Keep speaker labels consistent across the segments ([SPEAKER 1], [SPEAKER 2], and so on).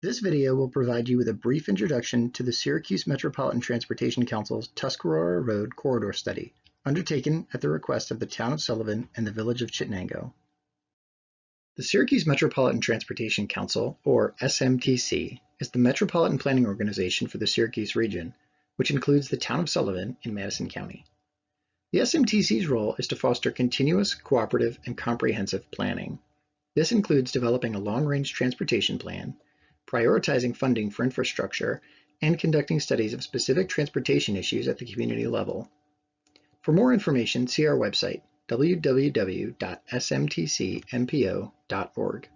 [SPEAKER 1] This video will provide you with a brief introduction to the Syracuse Metropolitan Transportation Council's Tuscarora Road Corridor Study, undertaken at the request of the Town of Sullivan and the Village of Chittenango. The Syracuse Metropolitan Transportation Council, or SMTC, is the metropolitan planning organization for the Syracuse region, which includes the Town of Sullivan in Madison County. The SMTC's role is to foster continuous, cooperative, and comprehensive planning. This includes developing a long-range transportation plan, prioritizing funding for infrastructure, and conducting studies of specific transportation issues at the community level. For more information, see our website, www.smtcmpo.org.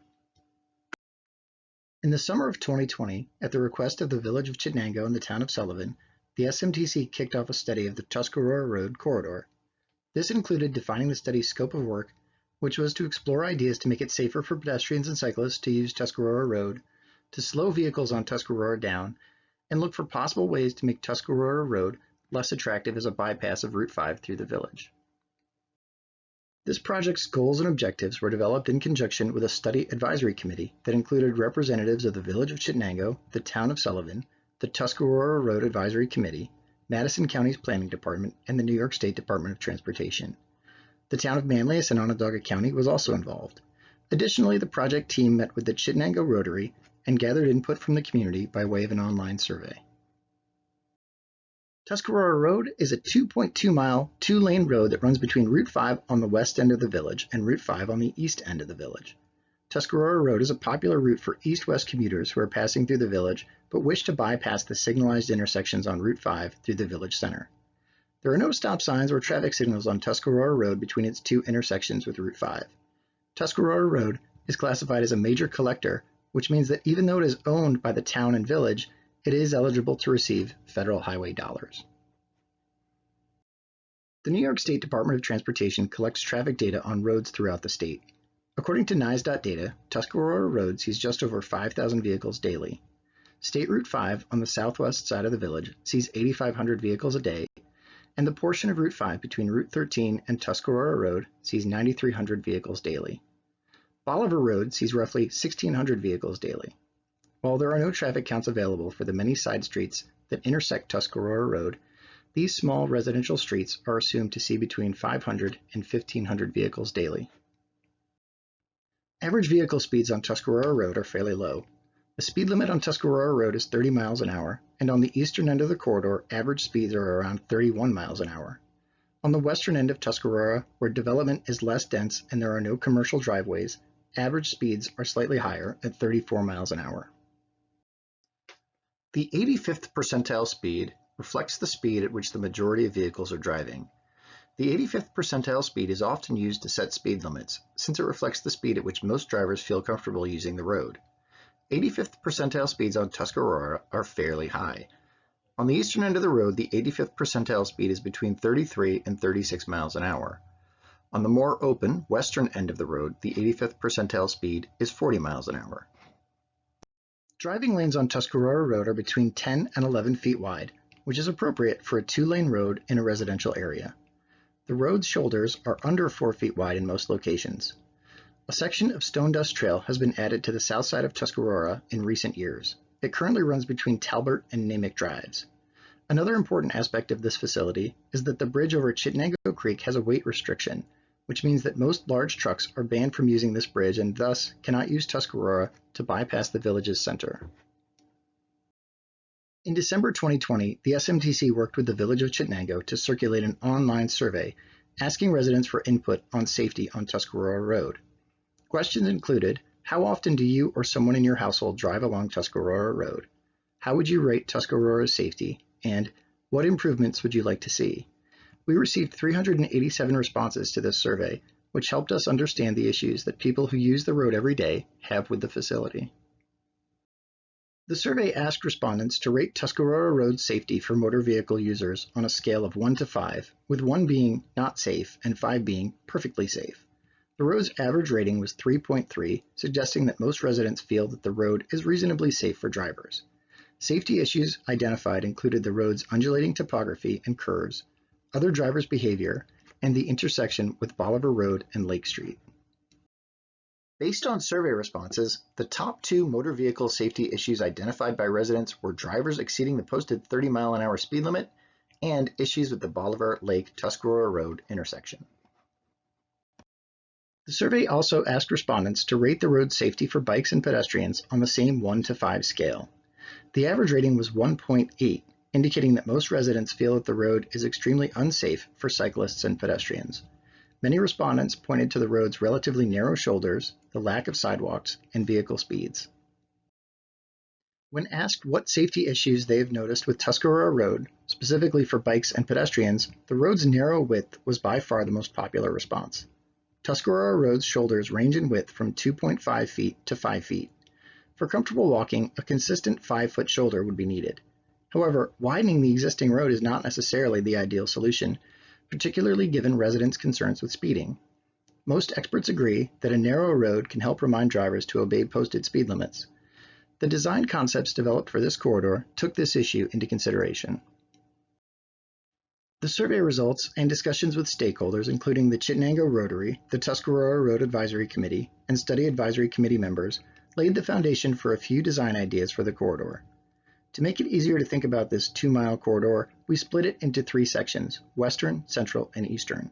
[SPEAKER 1] In the summer of 2020, at the request of the Village of Chittenango and the Town of Sullivan, the SMTC kicked off a study of the Tuscarora Road Corridor. This included defining the study's scope of work, which was to explore ideas to make it safer for pedestrians and cyclists to use Tuscarora Road, to slow vehicles on Tuscarora down, and look for possible ways to make Tuscarora Road less attractive as a bypass of Route 5 through the village. This project's goals and objectives were developed in conjunction with a study advisory committee that included representatives of the Village of Chittenango, the Town of Sullivan, the Tuscarora Road Advisory Committee, Madison County's Planning Department, and the New York State Department of Transportation. The Town of Manlius and Onondaga County was also involved. Additionally, the project team met with the Chittenango Rotary and gathered input from the community by way of an online survey. Tuscarora Road is a 2.2-mile, two-lane road that runs between Route 5 on the west end of the village and Route 5 on the east end of the village. Tuscarora Road is a popular route for east-west commuters who are passing through the village but wish to bypass the signalized intersections on Route 5 through the village center. There are no stop signs or traffic signals on Tuscarora Road between its two intersections with Route 5. Tuscarora Road is classified as a major collector, which means that even though it is owned by the town and village, it is eligible to receive federal highway dollars. The New York State Department of Transportation collects traffic data on roads throughout the state. According to NYSDOT data, Tuscarora Road sees just over 5,000 vehicles daily. State Route 5 on the southwest side of the village sees 8,500 vehicles a day, and the portion of Route 5 between Route 13 and Tuscarora Road sees 9,300 vehicles daily. Bolivar Road sees roughly 1,600 vehicles daily. While there are no traffic counts available for the many side streets that intersect Tuscarora Road, these small residential streets are assumed to see between 500 and 1,500 vehicles daily. Average vehicle speeds on Tuscarora Road are fairly low. The speed limit on Tuscarora Road is 30 miles an hour, and on the eastern end of the corridor, average speeds are around 31 miles an hour. On the western end of Tuscarora, where development is less dense and there are no commercial driveways, average speeds are slightly higher at 34 miles an hour. The 85th percentile speed reflects the speed at which the majority of vehicles are driving. The 85th percentile speed is often used to set speed limits, since it reflects the speed at which most drivers feel comfortable using the road. 85th percentile speeds on Tuscarora are fairly high. On the eastern end of the road, the 85th percentile speed is between 33 and 36 miles an hour. On the more open, western end of the road, the 85th percentile speed is 40 miles an hour. Driving lanes on Tuscarora Road are between 10 and 11 feet wide, which is appropriate for a two-lane road in a residential area. The road's shoulders are under 4 feet wide in most locations. A section of stone dust trail has been added to the south side of Tuscarora in recent years. It currently runs between Talbert and Namick Drives. Another important aspect of this facility is that the bridge over Chittenango Creek has a weight restriction, which means that most large trucks are banned from using this bridge and thus cannot use Tuscarora to bypass the village's center. In December 2020, the SMTC worked with the Village of Chittenango to circulate an online survey asking residents for input on safety on Tuscarora Road. Questions included, how often do you or someone in your household drive along Tuscarora Road? How would you rate Tuscarora's safety? And what improvements would you like to see? We received 387 responses to this survey, which helped us understand the issues that people who use the road every day have with the facility. The survey asked respondents to rate Tuscarora Road's safety for motor vehicle users on a scale of 1 to 5, with 1 being not safe and 5 being perfectly safe. The road's average rating was 3.3, suggesting that most residents feel that the road is reasonably safe for drivers. Safety issues identified included the road's undulating topography and curves, other drivers' behavior, and the intersection with Bolivar Road and Lake Street. Based on survey responses, the top 2 motor vehicle safety issues identified by residents were drivers exceeding the posted 30-mile-an-hour speed limit and issues with the Bolivar Lake Tuscarora Road intersection. The survey also asked respondents to rate the road safety for bikes and pedestrians on the same 1 to 5 scale. The average rating was 1.8, indicating that most residents feel that the road is extremely unsafe for cyclists and pedestrians. Many respondents pointed to the road's relatively narrow shoulders, the lack of sidewalks, and vehicle speeds. When asked what safety issues they have noticed with Tuscarora Road, specifically for bikes and pedestrians, the road's narrow width was by far the most popular response. Tuscarora Road's shoulders range in width from 2.5 feet to 5 feet. For comfortable walking, a consistent 5-foot shoulder would be needed. However, widening the existing road is not necessarily the ideal solution, particularly given residents' concerns with speeding. Most experts agree that a narrow road can help remind drivers to obey posted speed limits. The design concepts developed for this corridor took this issue into consideration. The survey results and discussions with stakeholders, including the Chittenango Rotary, the Tuscarora Road Advisory Committee, and Study Advisory Committee members, laid the foundation for a few design ideas for the corridor. To make it easier to think about this 2-mile corridor, we split it into 3 sections: Western, Central, and Eastern.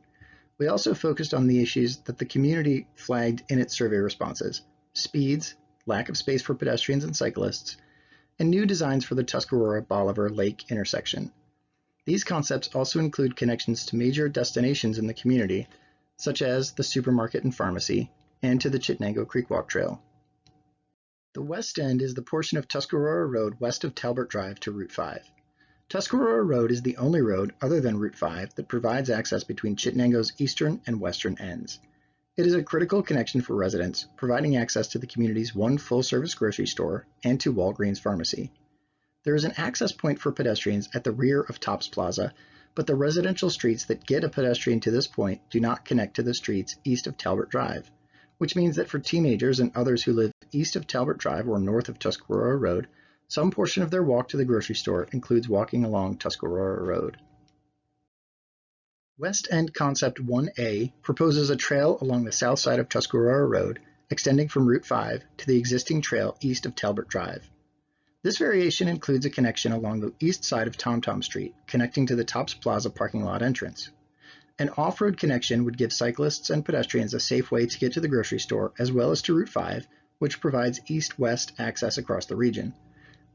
[SPEAKER 1] We also focused on the issues that the community flagged in its survey responses: speeds, lack of space for pedestrians and cyclists, and new designs for the Tuscarora-Bolivar Lake intersection. These concepts also include connections to major destinations in the community, such as the supermarket and pharmacy, and to the Chittenango Creek Walk Trail. The west end is the portion of Tuscarora Road west of Talbot Drive to Route 5. Tuscarora Road is the only road other than Route 5 that provides access between Chittenango's eastern and western ends. It is a critical connection for residents, providing access to the community's one full-service grocery store and to Walgreens Pharmacy. There is an access point for pedestrians at the rear of Tops Plaza, but the residential streets that get a pedestrian to this point do not connect to the streets east of Talbot Drive, which means that for teenagers and others who live east of Talbot Drive or north of Tuscarora Road, some portion of their walk to the grocery store includes walking along Tuscarora Road. West End Concept 1A proposes a trail along the south side of Tuscarora Road, extending from Route 5 to the existing trail east of Talbot Drive. This variation includes a connection along the east side of TomTom Street, connecting to the Tops Plaza parking lot entrance. An off-road connection would give cyclists and pedestrians a safe way to get to the grocery store, as well as to Route 5, which provides east-west access across the region.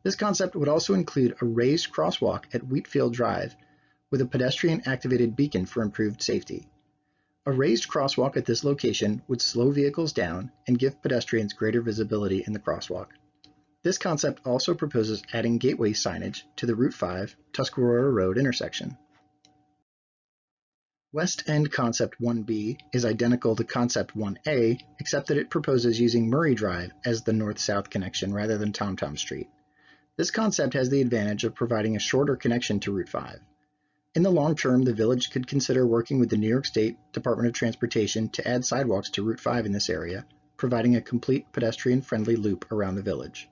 [SPEAKER 1] This concept would also include a raised crosswalk at Wheatfield Drive, with a pedestrian-activated beacon for improved safety. A raised crosswalk at this location would slow vehicles down and give pedestrians greater visibility in the crosswalk. This concept also proposes adding gateway signage to the Route 5 Tuscarora Road intersection. West End Concept 1B is identical to Concept 1A, except that it proposes using Murray Drive as the north-south connection rather than TomTom Street. This concept has the advantage of providing a shorter connection to Route 5. In the long term, the village could consider working with the New York State Department of Transportation to add sidewalks to Route 5 in this area, providing a complete pedestrian-friendly loop around the village.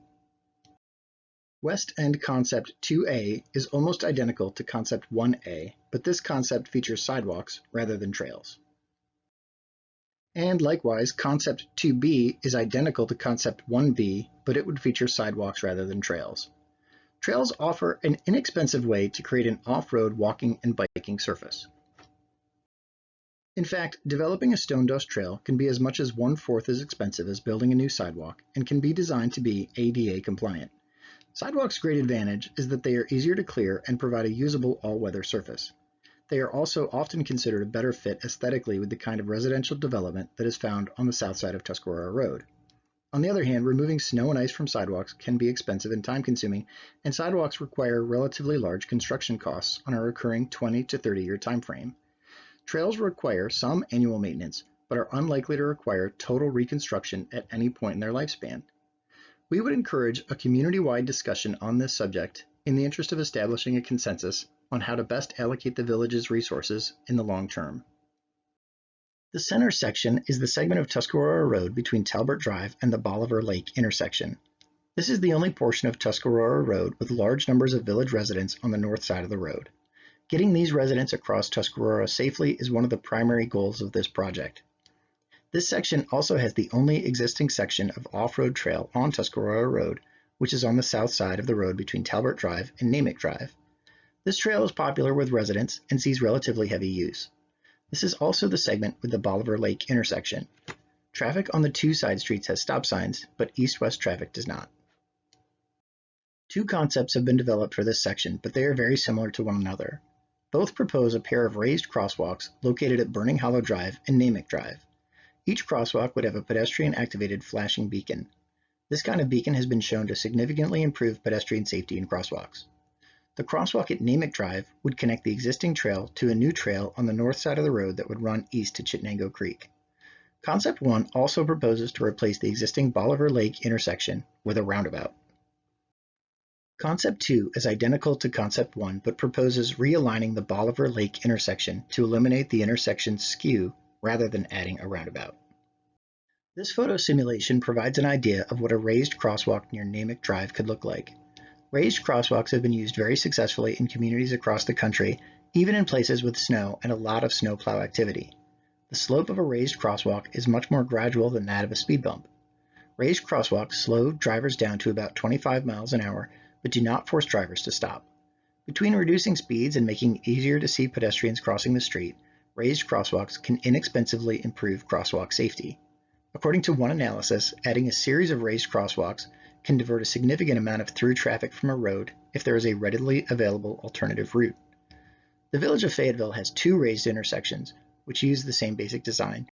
[SPEAKER 1] West End Concept 2A is almost identical to Concept 1A, but this concept features sidewalks rather than trails. And likewise, Concept 2B is identical to Concept 1B, but it would feature sidewalks rather than trails. Trails offer an inexpensive way to create an off-road walking and biking surface. In fact, developing a stone dust trail can be as much as 1/4 as expensive as building a new sidewalk and can be designed to be ADA compliant. Sidewalks' great advantage is that they are easier to clear and provide a usable all-weather surface. They are also often considered a better fit aesthetically with the kind of residential development that is found on the south side of Tuscarora Road. On the other hand, removing snow and ice from sidewalks can be expensive and time-consuming, and sidewalks require relatively large construction costs on a recurring 20 to 30-year time frame. Trails require some annual maintenance, but are unlikely to require total reconstruction at any point in their lifespan. We would encourage a community-wide discussion on this subject in the interest of establishing a consensus on how to best allocate the village's resources in the long term. The center section is the segment of Tuscarora Road between Talbot Drive and the Bolivar Lake intersection. This is the only portion of Tuscarora Road with large numbers of village residents on the north side of the road. Getting these residents across Tuscarora safely is one of the primary goals of this project. This section also has the only existing section of off-road trail on Tuscarora Road, which is on the south side of the road between Talbert Drive and Namick Drive. This trail is popular with residents and sees relatively heavy use. This is also the segment with the Bolivar Lake intersection. Traffic on the two side streets has stop signs, but east-west traffic does not. Two concepts have been developed for this section, but they are very similar to one another. Both propose a pair of raised crosswalks located at Burning Hollow Drive and Namick Drive. Each crosswalk would have a pedestrian-activated flashing beacon. This kind of beacon has been shown to significantly improve pedestrian safety in crosswalks. The crosswalk at Namick Drive would connect the existing trail to a new trail on the north side of the road that would run east to Chittenango Creek. Concept 1 also proposes to replace the existing Bolivar Lake intersection with a roundabout. Concept 2 is identical to Concept 1 but proposes realigning the Bolivar Lake intersection to eliminate the intersection's skew rather than adding a roundabout. This photo simulation provides an idea of what a raised crosswalk near Namick Drive could look like. Raised crosswalks have been used very successfully in communities across the country, even in places with snow and a lot of snowplow activity. The slope of a raised crosswalk is much more gradual than that of a speed bump. Raised crosswalks slow drivers down to about 25 miles an hour, but do not force drivers to stop. Between reducing speeds and making it easier to see pedestrians crossing the street, raised crosswalks can inexpensively improve crosswalk safety. According to one analysis, adding a series of raised crosswalks can divert a significant amount of through traffic from a road if there is a readily available alternative route. The village of Fayetteville has two raised intersections, which use the same basic design,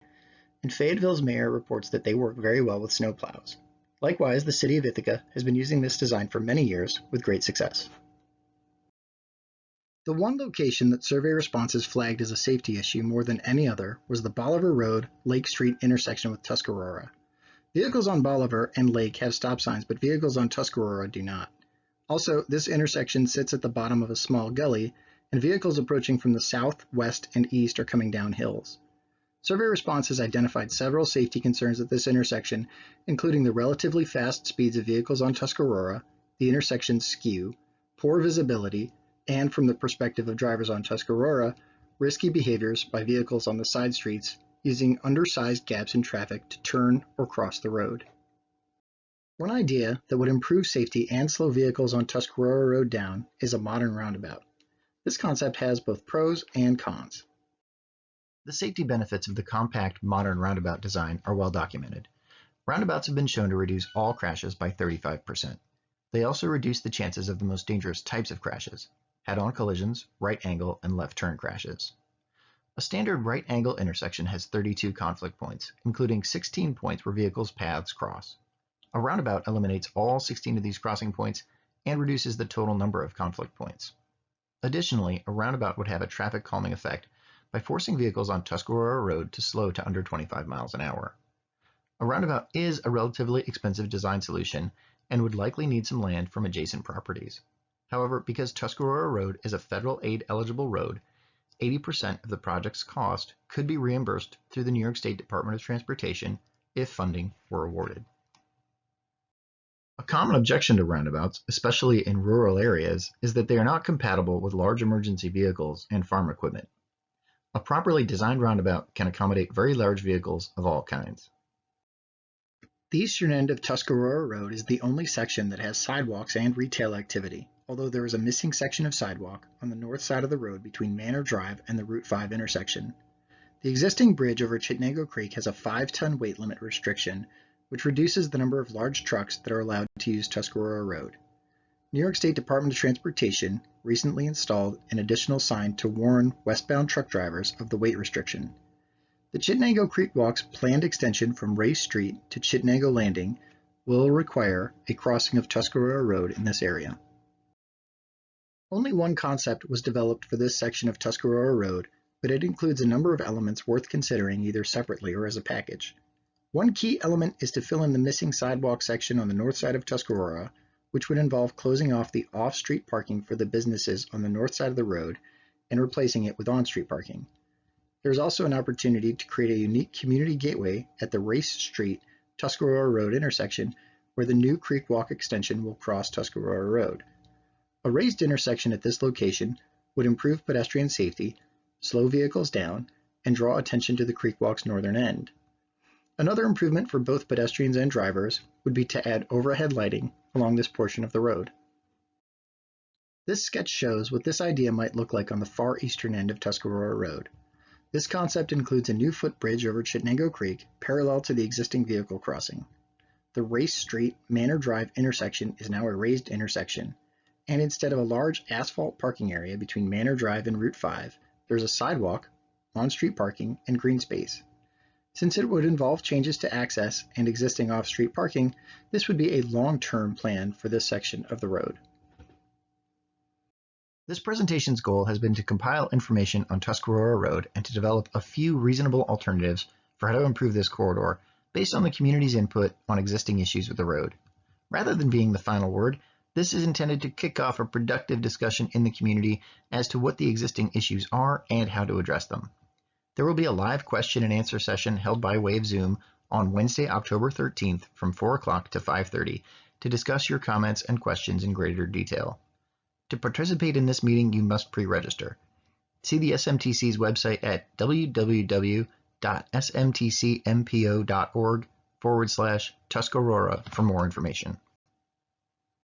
[SPEAKER 1] and Fayetteville's mayor reports that they work very well with snowplows. Likewise, the city of Ithaca has been using this design for many years with great success. The one location that survey responses flagged as a safety issue more than any other was the Bolivar Road, Lake Street intersection with Tuscarora. Vehicles on Bolivar and Lake have stop signs, but vehicles on Tuscarora do not. Also, this intersection sits at the bottom of a small gully, and vehicles approaching from the south, west, and east are coming down hills. Survey responses identified several safety concerns at this intersection, including the relatively fast speeds of vehicles on Tuscarora, the intersection's skew, poor visibility, and from the perspective of drivers on Tuscarora, risky behaviors by vehicles on the side streets using undersized gaps in traffic to turn or cross the road. One idea that would improve safety and slow vehicles on Tuscarora Road down is a modern roundabout. This concept has both pros and cons. The safety benefits of the compact modern roundabout design are well documented. Roundabouts have been shown to reduce all crashes by 35%. They also reduce the chances of the most dangerous types of crashes: head-on collisions, right angle, and left turn crashes. A standard right angle intersection has 32 conflict points, including 16 points where vehicles' paths cross. A roundabout eliminates all 16 of these crossing points and reduces the total number of conflict points. Additionally, a roundabout would have a traffic calming effect by forcing vehicles on Tuscarora Road to slow to under 25 miles an hour. A roundabout is a relatively expensive design solution and would likely need some land from adjacent properties. However, because Tuscarora Road is a federal aid eligible road, 80% of the project's cost could be reimbursed through the New York State Department of Transportation if funding were awarded. A common objection to roundabouts, especially in rural areas, is that they are not compatible with large emergency vehicles and farm equipment. A properly designed roundabout can accommodate very large vehicles of all kinds. The eastern end of Tuscarora Road is the only section that has sidewalks and retail activity, although there is a missing section of sidewalk on the north side of the road between Manor Drive and the Route 5 intersection. The existing bridge over Chittenango Creek has a 5-ton weight limit restriction, which reduces the number of large trucks that are allowed to use Tuscarora Road. New York State Department of Transportation recently installed an additional sign to warn westbound truck drivers of the weight restriction. The Chittenango Creek Walk's planned extension from Race Street to Chittenango Landing will require a crossing of Tuscarora Road in this area. Only one concept was developed for this section of Tuscarora Road, but it includes a number of elements worth considering either separately or as a package. One key element is to fill in the missing sidewalk section on the north side of Tuscarora, which would involve closing off the off-street parking for the businesses on the north side of the road and replacing it with on-street parking. There is also an opportunity to create a unique community gateway at the Race Street Tuscarora Road intersection where the new Creek Walk extension will cross Tuscarora Road. A raised intersection at this location would improve pedestrian safety, slow vehicles down, and draw attention to the Creek Walk's northern end. Another improvement for both pedestrians and drivers would be to add overhead lighting along this portion of the road. This sketch shows what this idea might look like on the far eastern end of Tuscarora Road. This concept includes a new footbridge over Chittenango Creek parallel to the existing vehicle crossing. The Race Street Manor Drive intersection is now a raised intersection, and instead of a large asphalt parking area between Manor Drive and Route 5, there's a sidewalk, on-street parking, and green space. Since it would involve changes to access and existing off-street parking, this would be a long-term plan for this section of the road. This presentation's goal has been to compile information on Tuscarora Road and to develop a few reasonable alternatives for how to improve this corridor based on the community's input on existing issues with the road. Rather than being the final word, this is intended to kick off a productive discussion in the community as to what the existing issues are and how to address them. There will be a live question and answer session held by way of Zoom on Wednesday, October 13th from 4 o'clock to 5:30 to discuss your comments and questions in greater detail. To participate in this meeting, you must pre-register. See the SMTC's website at www.smtcmpo.org/Tuscarora for more information.